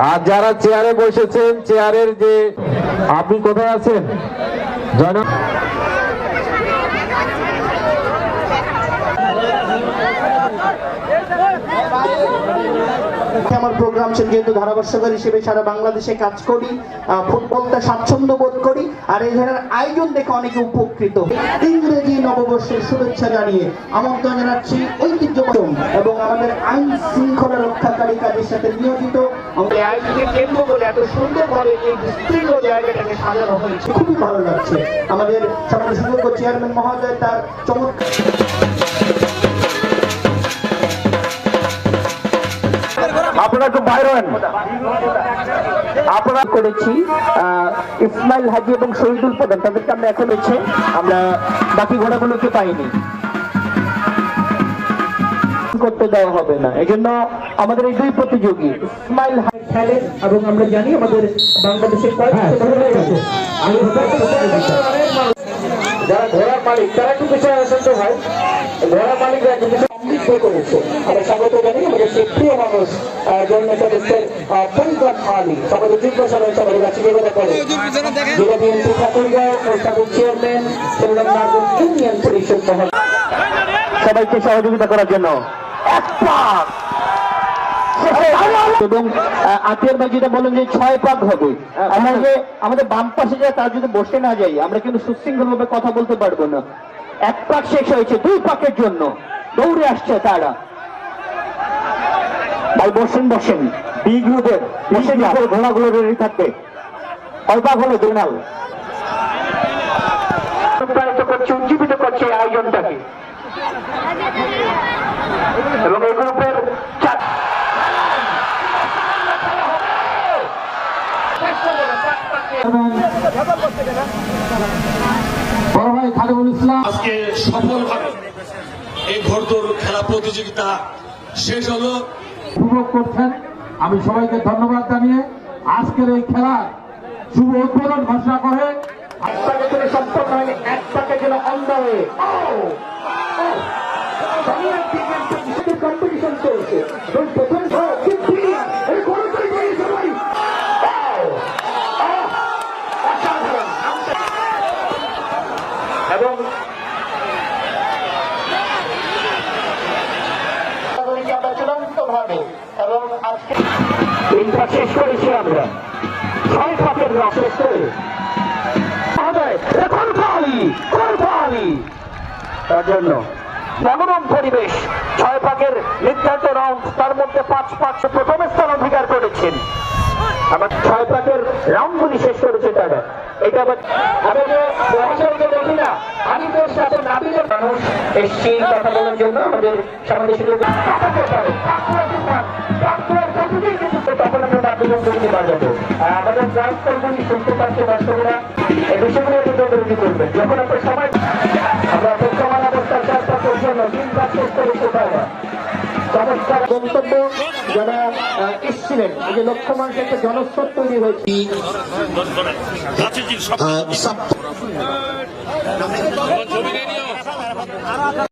আর যারা চেয়ারে বসেছেন, চেয়ারের যে আপনি কোথায় আছেন জনাব? আমার প্রোগ্রাম যেহেতু ধারাভাষ্যকার হিসেবে সারা বাংলাদেশে কাজ করি, ফুটবলটা স্বাচ্ছন্দ্য বোধ করি, আর এই ধরনের আয়োজন দেখে অনেকে উপকৃত। ইংরেজি নববর্ষের শুভেচ্ছা জানিয়ে আমন্ত্রণ জানাচ্ছি ঐতিহ্যবাহী এবং আমাদের আইন শৃঙ্খলা রক্ষাকারী কাজের সাথে নিয়োজিত আয়োজনকে কেন্দ্র করে এত সুন্দরভাবে এই বিস্তীর্ণ জায়গাটাকে সাজানো হয়েছে, খুবই ভালো লাগছে। আমাদের সমাজের সুযোগ্য চেয়ারম্যান মহোদয় তার চমৎকার আপনারা খুব বাইরে আপনারা করেছি ইসমাইল হাজি এবং শহীদুল প্রধান, তাদেরকে আমরা এখন হচ্ছে আমরা বাকি ঘোড়াগুলোকে পাইনি, করতে দেওয়া হবে না। এই জন্য আমাদের এই দুই প্রতিযোগী ইসমাইল খেলেন এবং আমরা জানি আমাদের বাংলাদেশের যারা ঘোড়ার মালিক তারা একটু পিছনে আসতে হয়, ঘোড়ার মালিকরা কিন্তু সমৃদ্ধ করেছে। আমরা স্বাগত জানি আমাদের সেই প্রিয় মানুষ জননেতা দেশের পরিবার আলী সমাজের জিজ্ঞাসা রয়েছে আমাদের কাছে নিবেদন করে জেলা বিএনপি ঠাকুরগাঁও ও সাবেক চেয়ারম্যান ইউনিয়ন পরিষদ মহল সবাইকে সহযোগিতা করার জন্য এবং আতিয়ার ভাই যেটা বলেন যে 6 পাক হবে, আমরা যে আমাদের বাম পাশে যায় তার যদি বসে না যাই আমরা কিন্তু সুশৃঙ্খল ভাবে কথা বলতে পারবো না। 1 পাক শেষ হয়েছে, 2 পাকের জন্য দৌড়ে আসছে তারা। ভাই বসেন বসেন, বি গ্রুপের বসে যাবে, ঘোড়াগুলো রেডি থাকবে। 6 পাক হলো জোনাল করছে, উজ্জীবিত করছে আয়োজনটাকে এবং এই গ্রুপের আজকে সফলভাবে এই ঘোড়দৌড় খেলা প্রতিযোগিতা শেষ হলো। উপভোগ করছেন, আমি সবাইকে ধন্যবাদ জানিয়ে আজকের এই খেলার শুভ উদ্বোধন ঘোষণা করে সম্পন্ন হয়নি, 1 পাকের জন্য অন্ধ হয়ে কম্পিটিশন চলছে এবং আমরা চূড়ান্ত ভাবে এবং আজকে শেষ করেছি আমরা 6 পাকের শেষ করে তার জন্য মনোরম পরিবেশ। 6 পাকের নির্ধারিত রাউন্ড, তার মধ্যে 5 পাক প্রথম স্থান অধিকার করেছেন। আমার 6 পাকের রাউন্ডগুলি শেষ করেছে তারা। এটা আমাদের দেখি না, আমি তোর সাথে নাবিলের মানুষ এসছি কথা বলার জন্য আমাদের সামনে শুধু তখন আমরা নাবিলের করতে পারবো। আমাদের গ্রাম কর্মী শুনতে পারছে দর্শকরা এই বিষয়গুলো তৈরি করবেন। যখন আপনার সময় আমরা বর্তমান অবস্থার 4 পাকের জন্য 3 পাক শেষ করেছে তারা। চমৎকার গন্তব্য যারা এসছিলেন, এই যে লক্ষ্য মানুষের একটা জনস্রোত তৈরি হয়েছে।